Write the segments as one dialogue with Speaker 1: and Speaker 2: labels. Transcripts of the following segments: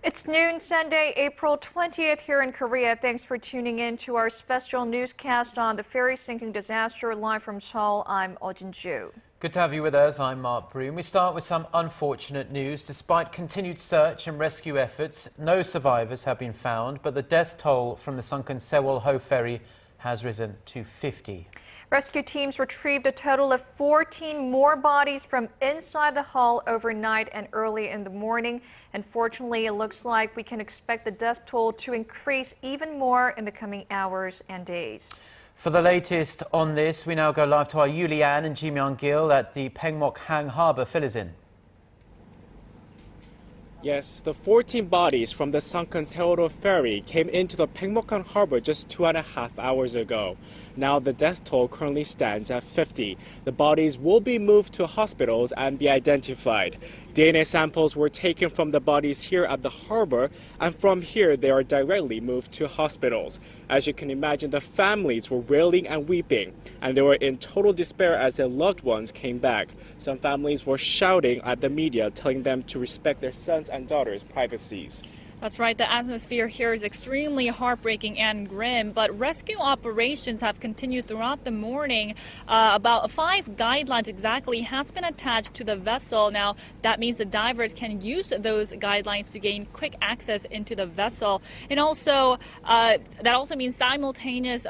Speaker 1: It's noon Sunday, April 20th here in Korea. Thanks for tuning in to our special newscast on the ferry sinking disaster. Live from Seoul, I'm Ju.
Speaker 2: Good to have you with us. I'm Mark Broom. We start with some unfortunate news. Despite continued search and rescue efforts, no survivors have been found, but the death toll from the sunken Sewol-ho ferry has risen to 50.
Speaker 1: Rescue teams retrieved a total of 14 more bodies from inside the hull overnight and early in the morning. Unfortunately, it looks like we can expect the death toll to increase even more in the coming hours and days.
Speaker 2: For the latest on this, we now go live to our Yulian and Ji Myung-gil at the Paengmok-hang harbor. Fill us in.
Speaker 3: Yes, the 14 bodies from the sunken Sewol-ho ferry came into the Paengmok-hang harbor just 2.5 hours ago. Now the death toll currently stands at 50. The bodies will be moved to hospitals and be identified. DNA samples were taken from the bodies here at the harbor, and from here they are directly moved to hospitals. As you can imagine, the families were wailing and weeping, and they were in total despair as their loved ones came back. Some families were shouting at the media, telling them to respect their sons' and daughters' privacies.
Speaker 4: That's right. The atmosphere here is extremely heartbreaking and grim, but rescue operations have continued throughout the morning. About 5 guidelines exactly has been attached to the vessel. Now, that means the divers can use those guidelines to gain quick access into the vessel. And also, that also means simultaneous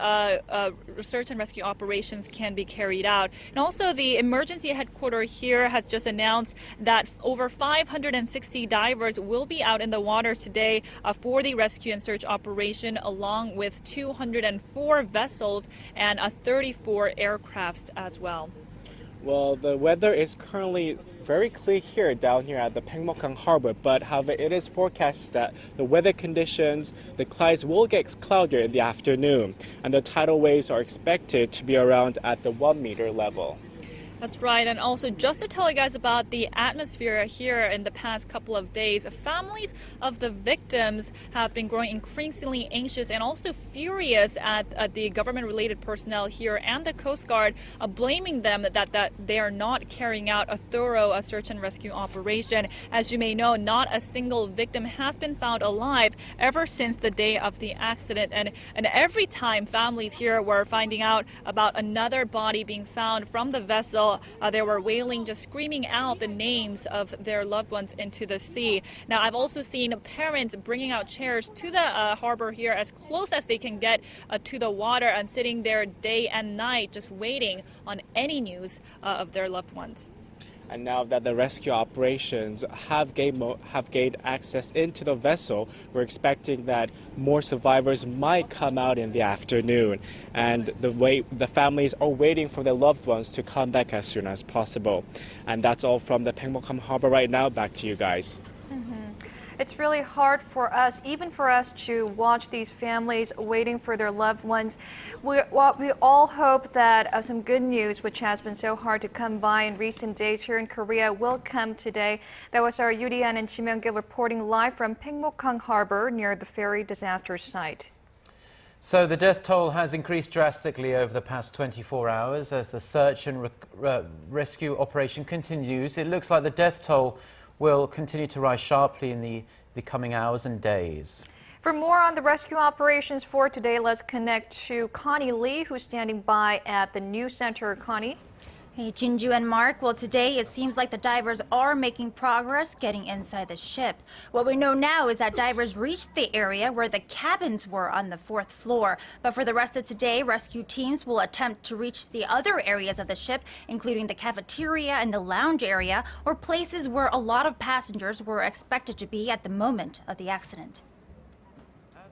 Speaker 4: search and rescue operations can be carried out. And also, the emergency headquarters here has just announced that over 560 divers will be out in the water today for the rescue and search operation, along with 204 vessels and 34 aircrafts as well.
Speaker 3: Well, the weather is currently very clear here down here at the Paengmok-hang harbor, but however, it is forecast that the weather conditions, the clouds will get cloudier in the afternoon, and the tidal waves are expected to be around at the 1-meter level.
Speaker 4: That's right. And also, just to tell you guys about the atmosphere here in the past couple of days, families of the victims have been growing increasingly anxious and also furious at the government-related personnel here and the Coast Guard, blaming them that they are not carrying out a thorough search and rescue operation. As you may know, not a single victim has been found alive ever since the day of the accident. And every time families here were finding out about another body being found from the vessel, they were wailing, just screaming out the names of their loved ones into the sea. Now, I've also seen parents bringing out chairs to the harbor here as close as they can get to the water and sitting there day and night, just waiting on any news of their loved ones.
Speaker 3: And now that the rescue operations have gained access into the vessel, we're expecting that more survivors might come out in the afternoon. And the families are waiting for their loved ones to come back as soon as possible. And that's all from the Paengmok-hang harbor right now. Back to you guys.
Speaker 1: It's really hard for us, even for us, to watch these families waiting for their loved ones. We all hope that some good news, which has been so hard to come by in recent days here in Korea, will come today. That was our Yulian and Ji Myung-gil reporting live from Paengmok-hang harbor near the ferry disaster site.
Speaker 2: So the death toll has increased drastically over the past 24 hours as the search and rescue operation continues. It looks like the death toll will continue to rise sharply in the coming hours and days.
Speaker 1: For more on the rescue operations for today, let's connect to Connie Lee, who's standing by at the news center. Connie.
Speaker 5: Hey, Jinju and Mark. Well, today it seems like the divers are making progress getting inside the ship. What we know now is that divers reached the area where the cabins were on the 4th floor. But for the rest of today, rescue teams will attempt to reach the other areas of the ship, including the cafeteria and the lounge area, or places where a lot of passengers were expected to be at the moment of the accident.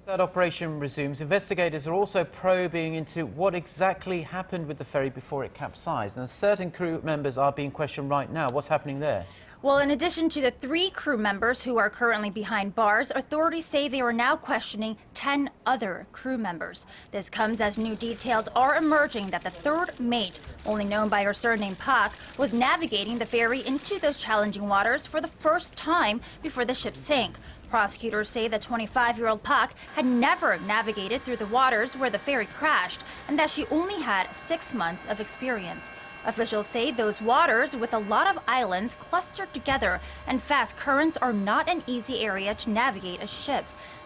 Speaker 2: That operation resumes. Investigators are also probing into what exactly happened with the ferry before it capsized. And certain crew members are being questioned right now. What's happening there?
Speaker 5: Well, in addition to the 3 crew members who are currently behind bars, authorities say they are now questioning 10 other crew members. This comes as new details are emerging that the 3rd mate, only known by her surname Pak, was navigating the ferry into those challenging waters for the first time before the ship sank. Prosecutors say the 25-year-old Pak had never navigated through the waters where the ferry crashed and that she only had 6 months of experience. Officials say those waters, with a lot of islands clustered together and fast currents, are not an easy area to navigate a ship.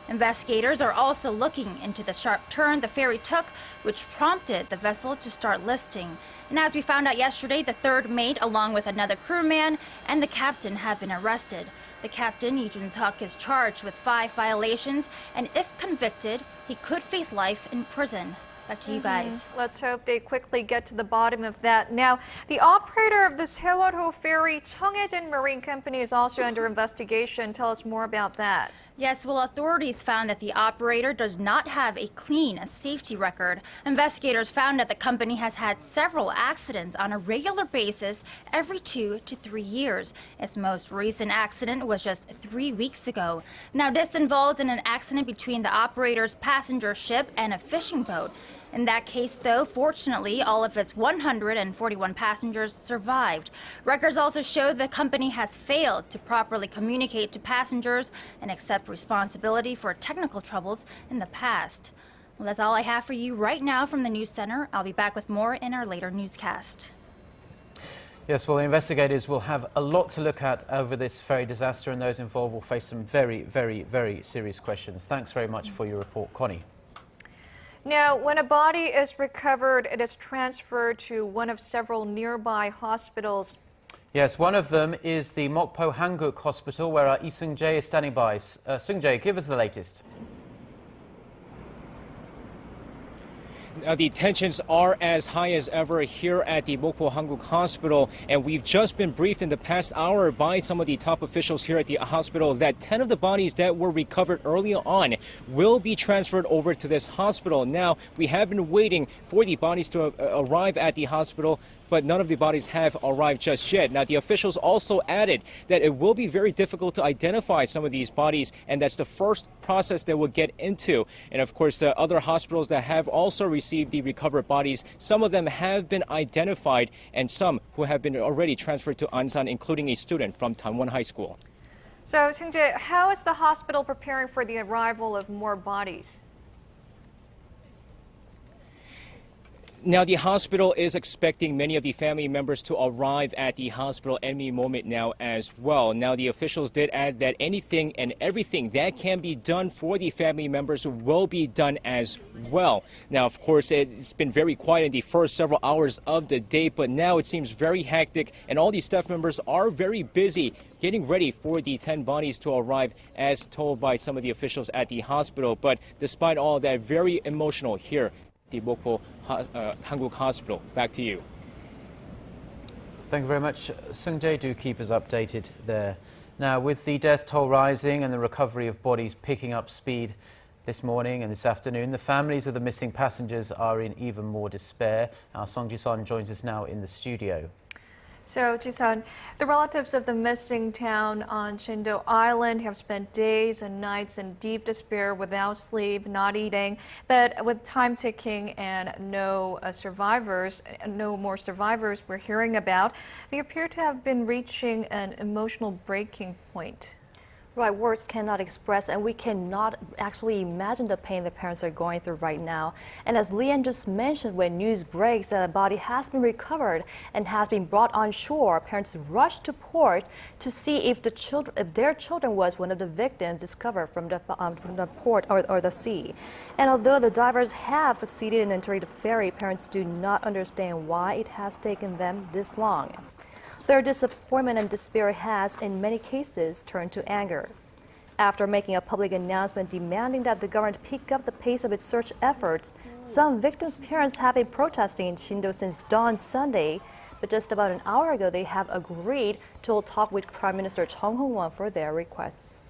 Speaker 5: Investigators are also looking into the sharp turn the ferry took, which prompted the vessel to start listing. And as we found out yesterday, the 3rd mate, along with another crewman and the captain, have been arrested. The captain, Lee Jun-suk, is charged with 5 violations, and if convicted, he could face life in prison. Back to you guys.
Speaker 1: Let's hope they quickly get to the bottom of that. Now, the operator of the Sewol-ho ferry, Cheonghaejin Marine Company, is also under investigation. Tell us more about that.
Speaker 5: Yes, well, authorities found that the operator does not have a clean safety record. Investigators found that the company has had several accidents on a regular basis every 2 to 3 years. Its most recent accident was just 3 weeks ago. Now, this involved in an accident between the operator's passenger ship and a fishing boat. In that case, though, fortunately, all of its 141 passengers survived. Records also show the company has failed to properly communicate to passengers and accept responsibility for technical troubles in the past. Well, that's all I have for you right now from the News Center. I'll be back with more in our later newscast.
Speaker 2: Yes, well, the investigators will have a lot to look at over this ferry disaster, and those involved will face some very, very, very serious questions. Thanks very much for your report, Connie.
Speaker 1: Now, when a body is recovered, it is transferred to one of several nearby hospitals.
Speaker 2: Yes, one of them is the Paengmok-hang hospital, where our Lee Seung-jae is standing by. Seung-jae, give us the latest.
Speaker 3: The tensions are as high as ever here at the Paengmok-hang Hospital, and we've just been briefed in the past hour by some of the top officials here at the hospital that 10 of the bodies that were recovered early on will be transferred over to this hospital. Now, we have been waiting for the bodies to arrive at the hospital, but none of the bodies have arrived just yet. Now, the officials also added that it will be very difficult to identify some of these bodies, and that's the first process that we'll get into. And of course, the other hospitals that have also received the recovered bodies, some of them have been identified, and some who have been already transferred to Ansan, including a student from Tanwon High School.
Speaker 1: So, Seung-jae, how is the hospital preparing for the arrival of more bodies?
Speaker 3: Now, the hospital is expecting many of the family members to arrive at the hospital any moment now as well. Now, the officials did add that anything and everything that can be done for the family members will be done as well. Now, of course, it's been very quiet in the first several hours of the day, but now it seems very hectic, and all these staff members are very busy getting ready for the 10 bodies to arrive, as told by some of the officials at the hospital. But despite all that, very emotional here. The Paengmok-hang Hospital. Back to you.
Speaker 2: Thank you very much, Seung-jae. Do keep us updated there. Now, with the death toll rising and the recovery of bodies picking up speed this morning and this afternoon, the families of the missing passengers are in even more despair. Our Song Ji-sun joins us now in the studio.
Speaker 1: So, Ji-sun, the relatives of the missing town on Chindo Island have spent days and nights in deep despair, without sleep, not eating, but with time ticking and no more survivors we're hearing about. They appear to have been reaching an emotional breaking point.
Speaker 6: Right, words cannot express, and we cannot actually imagine the pain the parents are going through right now. And as Leanne just mentioned, when news breaks that a body has been recovered and has been brought on shore, parents rush to port to see if their children was one of the victims discovered from the port or the sea. And although the divers have succeeded in entering the ferry, parents do not understand why it has taken them this long. Their disappointment and despair has, in many cases, turned to anger. After making a public announcement demanding that the government pick up the pace of its search efforts, some victims' parents have been protesting in Chindo since dawn Sunday. But just about an hour ago, they have agreed to talk with Prime Minister Chung Hong-won for their requests.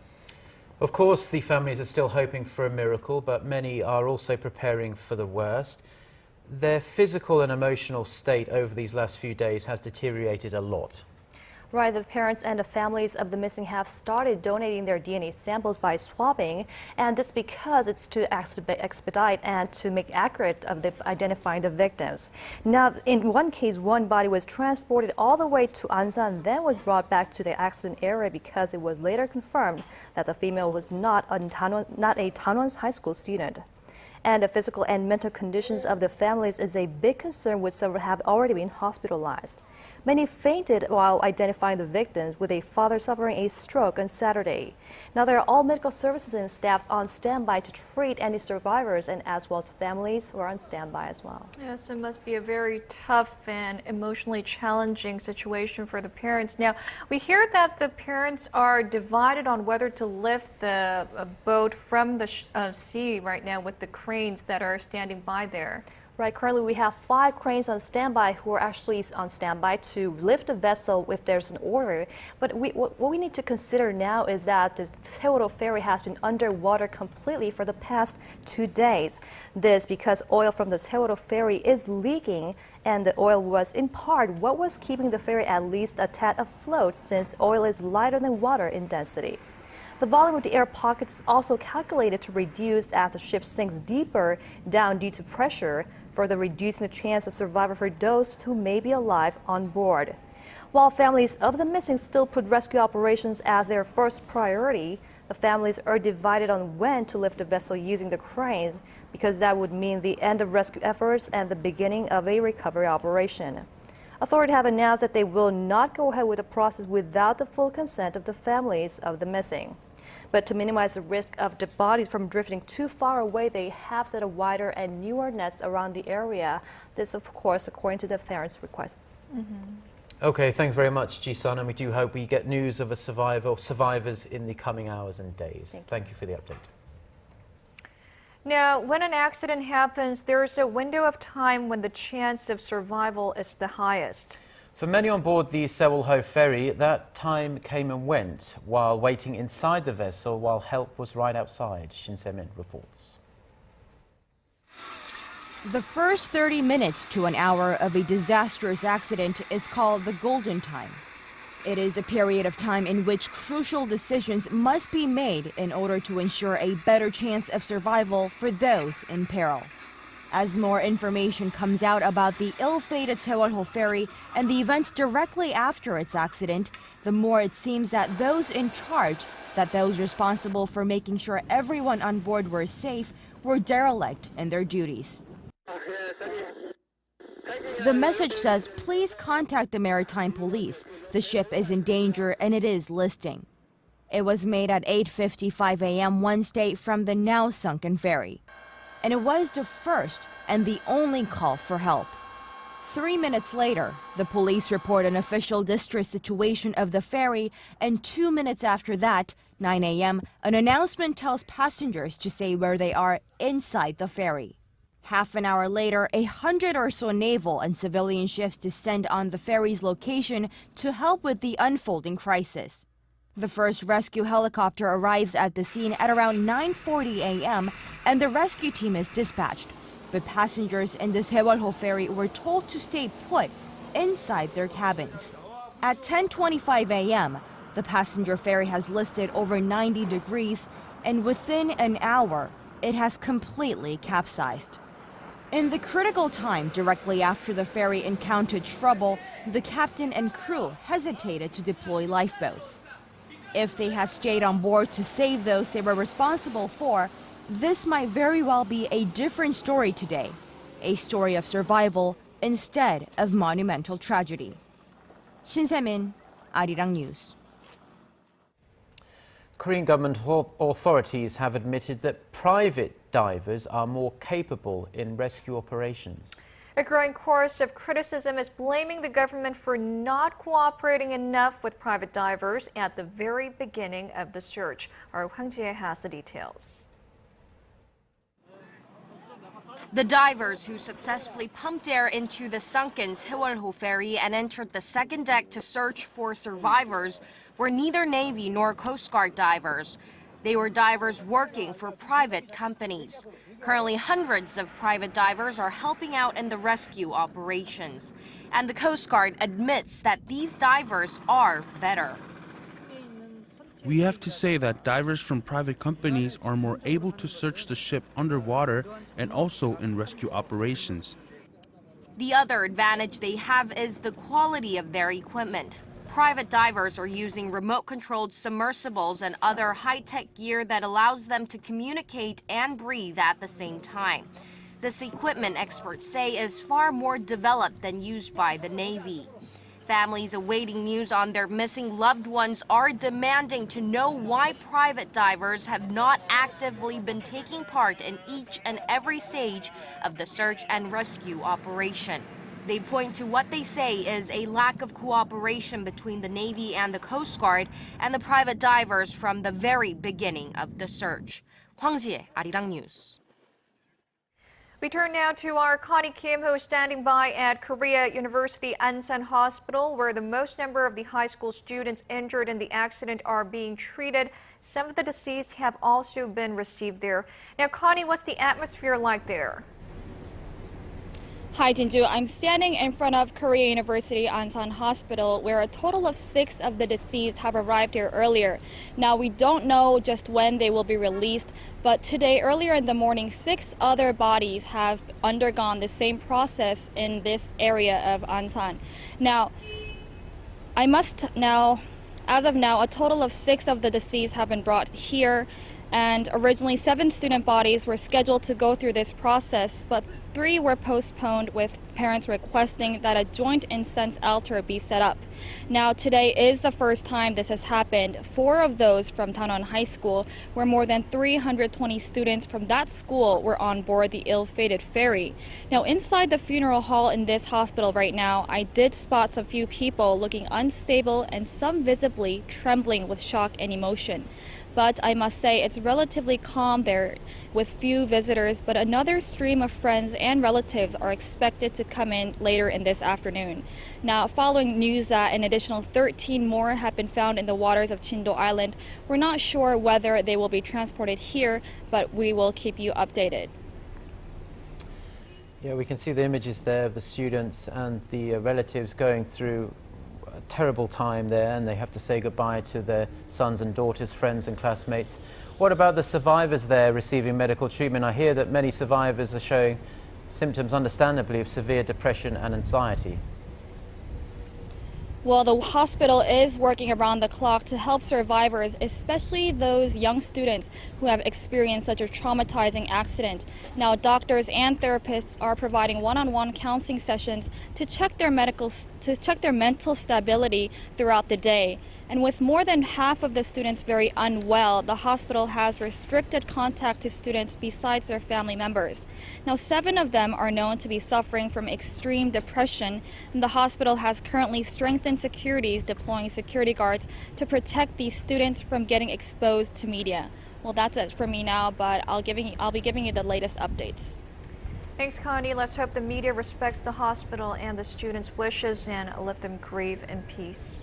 Speaker 2: Of course, the families are still hoping for a miracle, but many are also preparing for the worst. Their physical and emotional state over these last few days has deteriorated a lot.
Speaker 6: Right, the parents and the families of the missing have started donating their DNA samples by swabbing, and that's because it's to expedite and to make accurate of identifying the victims. Now, in one case, one body was transported all the way to Ansan, then was brought back to the accident area because it was later confirmed that the female was not a Tanwon's high school student. And the physical and mental conditions of the families is a big concern, with several have already been hospitalized. Many fainted while identifying the victims, with a father suffering a stroke on Saturday. Now, there are all medical services and staffs on standby to treat any survivors, and as well as families who are on standby as well.
Speaker 1: Yes, it must be a very tough and emotionally challenging situation for the parents. Now, we hear that the parents are divided on whether to lift the boat from the sea right now with the cranes that are standing by there.
Speaker 6: Right, currently we have 5 cranes on standby who are actually on standby to lift the vessel if there's an order. But what we need to consider now is that the Sewol-ho ferry has been underwater completely for the past 2 days. This because oil from the Sewol-ho ferry is leaking, and the oil was in part what was keeping the ferry at least a tad afloat, since oil is lighter than water in density. The volume of the air pockets is also calculated to reduce as the ship sinks deeper down due to pressure, further reducing the chance of survival for those who may be alive on board. While families of the missing still put rescue operations as their first priority, the families are divided on when to lift the vessel using the cranes, because that would mean the end of rescue efforts and the beginning of a recovery operation. Authorities have announced that they will not go ahead with the process without the full consent of the families of the missing. But to minimize the risk of the bodies from drifting too far away, they have set a wider and newer nets around the area. This, of course, according to the parents' requests.
Speaker 2: Okay, thank you very much, Ji-sun, and we do hope we get news of a survivors in the coming hours and days. Thank you for the update.
Speaker 1: Now, when an accident happens, there is a window of time when the chance of survival is the highest.
Speaker 2: For many on board the Sewol-ho ferry, that time came and went while waiting inside the vessel while help was right outside. Shin Se-min reports.
Speaker 7: The first 30 minutes to an hour of a disastrous accident is called the golden time. It is a period of time in which crucial decisions must be made in order to ensure a better chance of survival for those in peril. As more information comes out about the ill-fated Sewol-ho ferry and the events directly after its accident, the more it seems that those in charge, that those responsible for making sure everyone on board were safe, were derelict in their duties. The message says, please contact the maritime police. The ship is in danger and it is listing. It was made at 8:55 a.m. Wednesday from the now sunken ferry. And it was the first and the only call for help. 3 minutes later, the police report an official distress situation of the ferry, and 2 minutes after that, 9 a.m., an announcement tells passengers to stay where they are inside the ferry. Half an hour later, 100 or so naval and civilian ships descend on the ferry's location to help with the unfolding crisis. The first rescue helicopter arrives at the scene at around 9:40 a.m. and the rescue team is dispatched. But passengers in the Sewol-ho ferry were told to stay put inside their cabins. At 10:25 a.m., the passenger ferry has listed over 90 degrees, and within an hour, it has completely capsized. In the critical time directly after the ferry encountered trouble, the captain and crew hesitated to deploy lifeboats. If they had stayed on board to save those they were responsible for, this might very well be a different story today. A story of survival instead of monumental tragedy. Shin Se-min, Arirang News.
Speaker 2: Korean government authorities have admitted that private divers are more capable in rescue operations.
Speaker 1: A growing chorus of criticism is blaming the government for not cooperating enough with private divers at the very beginning of the search. Our Hwang Jie has the details.
Speaker 8: The divers who successfully pumped air into the sunken Sewol-ho ferry and entered the second deck to search for survivors were neither Navy nor Coast Guard divers. They were divers working for private companies. Currently, hundreds of private divers are helping out in the rescue operations. And the Coast Guard admits that these divers are better.
Speaker 9: We have to say that divers from private companies are more able to search the ship underwater and also in rescue operations.
Speaker 8: The other advantage they have is the quality of their equipment. Private divers are using remote-controlled submersibles and other high-tech gear that allows them to communicate and breathe at the same time. This equipment, experts say, is far more developed than used by the Navy. Families awaiting news on their missing loved ones are demanding to know why private divers have not actively been taking part in each and every stage of the search and rescue operation. They point to what they say is a lack of cooperation between the Navy and the Coast Guard and the private divers from the very beginning of the search. Hwang Jie, Arirang News.
Speaker 1: We turn now to our Connie Kim, who is standing by at Korea University Ansan Hospital, where the most number of the high school students injured in the accident are being treated. Some of the deceased have also been received there. Now, Connie, what's the atmosphere like there?
Speaker 4: Hi, Jinju. I'm standing in front of Korea University Ansan Hospital, where a total of 6 of the deceased have arrived here earlier. Now, we don't know just when they will be released, but today, earlier in the morning, 6 other bodies have undergone the same process in this area of Ansan. Now, as of now, a total of 6 of the deceased have been brought here, and originally 7 student bodies were scheduled to go through this process, but 3 were postponed, with parents requesting that a joint incense altar be set up. Now, today is the first time this has happened. 4 of those from Danon High School, where more than 320 students from that school were on board the ill-fated ferry. Now, inside the funeral hall in this hospital right now, I did spot some few people looking unstable and some visibly trembling with shock and emotion. But I must say it's relatively calm there with few visitors, but another stream of friends and relatives are expected to come in later in this afternoon. Now, following news that an additional 13 more have been found in the waters of Chindo Island, we're not sure whether they will be transported here, but we will keep you updated.
Speaker 2: Yeah, we can see the images there of the students and the relatives going through a terrible time there, and they have to say goodbye to their sons and daughters, friends and classmates. What about the survivors there receiving medical treatment? I hear that many survivors are showing symptoms, understandably, of severe depression and anxiety.
Speaker 4: Well, the hospital is working around the clock to help survivors, especially those young students who have experienced such a traumatizing accident. Now, doctors and therapists are providing one-on-one counseling sessions to check their mental stability throughout the day. And with more than half of the students very unwell, the hospital has restricted contact to students besides their family members. Now, 7 of them are known to be suffering from extreme depression, and the hospital has currently strengthened securities, deploying security guards to protect these students from getting exposed to media. Well, that's it for me now, but I'll be giving you the latest updates.
Speaker 1: Thanks, Connie. Let's hope the media respects the hospital and the students' wishes and let them grieve in peace.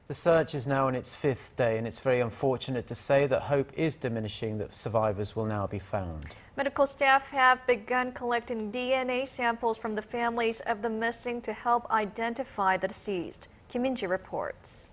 Speaker 2: The search is now on its 5th day, and it's very unfortunate to say that hope is diminishing that survivors will now be found.
Speaker 1: Medical staff have begun collecting DNA samples from the families of the missing to help identify the deceased. Kim Min-ji reports.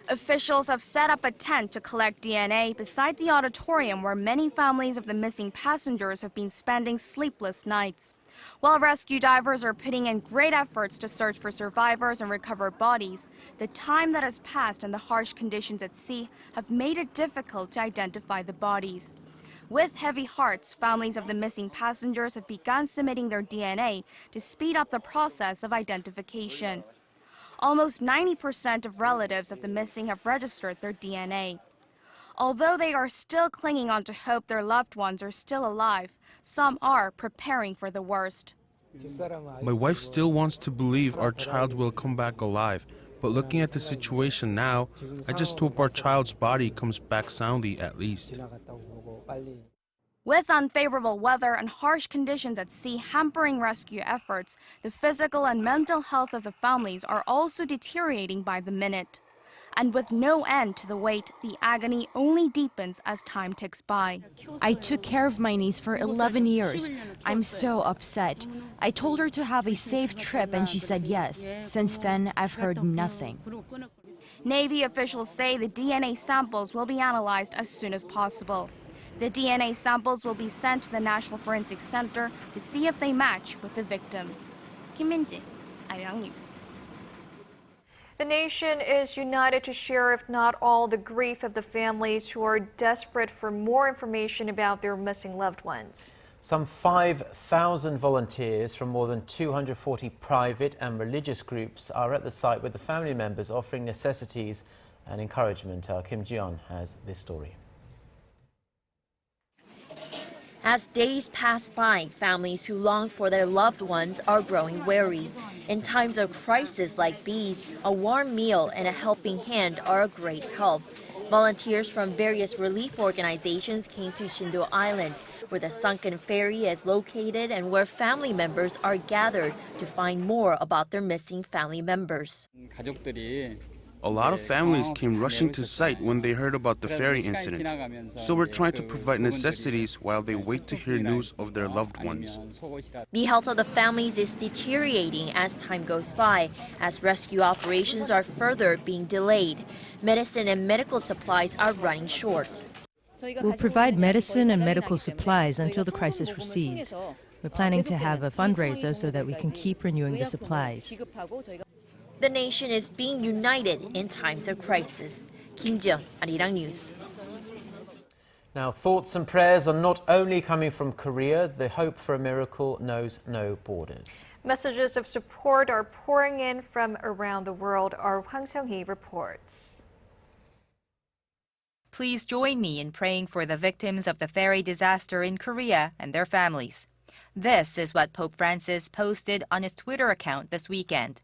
Speaker 5: Officials have set up a tent to collect DNA beside the auditorium where many families of the missing passengers have been spending sleepless nights.
Speaker 10: While rescue divers are putting in great efforts to search for survivors and recover bodies, the time that has passed and the harsh conditions at sea have made it difficult to identify the bodies. With heavy hearts, families of the missing passengers have begun submitting their DNA to speed up the process of identification. Almost 90% of relatives of the missing have registered their DNA. Although they are still clinging on to hope their loved ones are still alive, some are preparing for the worst.
Speaker 9: My wife still wants to believe our child will come back alive, but looking at the situation now, I just hope our child's body comes back soundly at least.
Speaker 10: With unfavorable weather and harsh conditions at sea hampering rescue efforts, the physical and mental health of the families are also deteriorating by the minute. And with no end to the wait, the agony only deepens as time ticks by.
Speaker 7: I took care of my niece for 11 years. I'm so upset. I told her to have a safe trip and she said yes. Since then, I've heard nothing.
Speaker 10: Navy officials say the DNA samples will be analyzed as soon as possible. The DNA samples will be sent to the National Forensic Center to see if they match with the victims. Kim Min-ji, Arirang News.
Speaker 1: The nation is united to share, if not all, the grief of the families who are desperate for more information about their missing loved ones.
Speaker 2: Some 5,000 volunteers from more than 240 private and religious groups are at the site with the family members offering necessities and encouragement. Our Kim Ji-yeon has this story.
Speaker 11: As days pass by, families who long for their loved ones are growing wary. In times of crisis like these, a warm meal and a helping hand are a great help. Volunteers from various relief organizations came to Shindo Island, where the sunken ferry is located and where family members are gathered to find more about their missing family members.
Speaker 9: A lot of families came rushing to site when they heard about the ferry incident. So we're trying to provide necessities while they wait to hear news of their loved ones.
Speaker 11: The health of the families is deteriorating as time goes by, as rescue operations are further being delayed. Medicine and medical supplies are running short.
Speaker 12: We'll provide medicine and medical supplies until the crisis recedes. We're planning to have a fundraiser so that we can keep renewing the supplies.
Speaker 11: The nation is being united in times of crisis. Kim Ji-yeon, Arirang News.
Speaker 2: Now, thoughts and prayers are not only coming from Korea. The hope for a miracle knows no borders.
Speaker 1: Messages of support are pouring in from around the world. Our Hwang Seong-hee reports.
Speaker 13: Please join me in praying for the victims of the ferry disaster in Korea and their families. This is what Pope Francis posted on his Twitter account this weekend.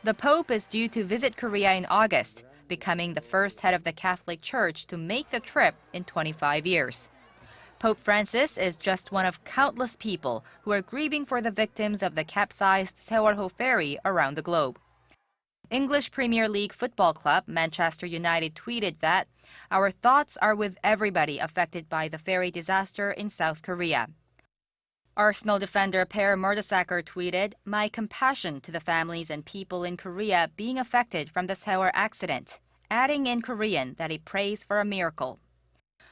Speaker 13: The Pope is due to visit Korea in August, becoming the first head of the Catholic Church to make the trip in 25 years. Pope Francis is just one of countless people who are grieving for the victims of the capsized Sewol-ho ferry around the globe. English Premier League football club Manchester United tweeted that, "Our thoughts are with everybody affected by the ferry disaster in South Korea." Arsenal defender Per Mertesacker tweeted, "My compassion to the families and people in Korea being affected from the Sewol accident," adding in Korean that he prays for a miracle.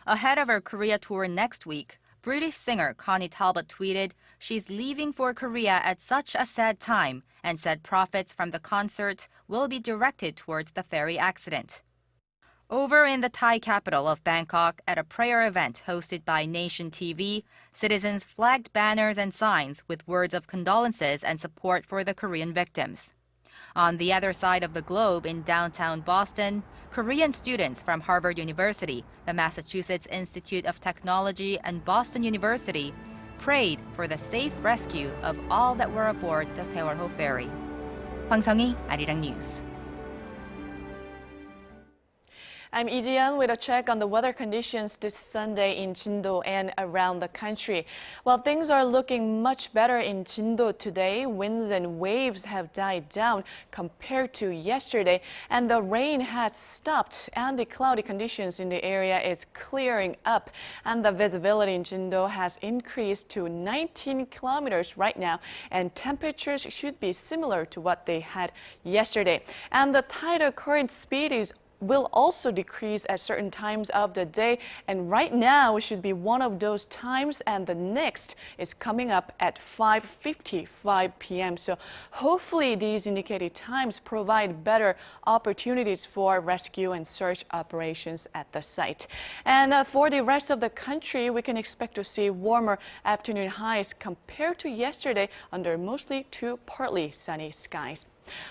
Speaker 13: Ahead of her Korea tour next week, British singer Connie Talbot tweeted she's leaving for Korea at such a sad time and said profits from the concert will be directed towards the ferry accident. Over in the Thai capital of Bangkok, at a prayer event hosted by Nation TV, citizens flagged banners and signs with words of condolences and support for the Korean victims. On the other side of the globe in downtown Boston, Korean students from Harvard University, the Massachusetts Institute of Technology, and Boston University prayed for the safe rescue of all that were aboard the Sewol-ho ferry. Hwang Seong-hee, Arirang News.
Speaker 14: I'm Lee Ji-yeon with a check on the weather conditions this Sunday in Jindo and around the country. While things are looking much better in Jindo today, winds and waves have died down compared to yesterday, and the rain has stopped, and the cloudy conditions in the area is clearing up, and the visibility in Jindo has increased to 19 kilometers right now, and temperatures should be similar to what they had yesterday. And the tidal current speed is will also decrease at certain times of the day, and right now it should be one of those times, and the next is coming up at 5:55 p.m. So hopefully these indicated times provide better opportunities for rescue and search operations at the site. And for the rest of the country, we can expect to see warmer afternoon highs compared to yesterday under mostly to partly sunny skies.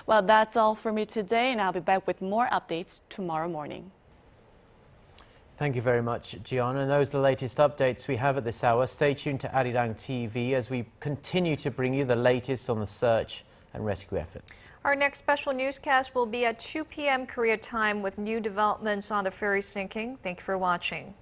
Speaker 14: Well, that's all for me today, and I'll be back with more updates tomorrow morning.
Speaker 2: Thank you very much, Gianna. And those are the latest updates we have at this hour. Stay tuned to Arirang TV as we continue to bring you the latest on the search and rescue efforts.
Speaker 1: Our next special newscast will be at 2 p.m. Korea time with new developments on the ferry sinking. Thank you for watching.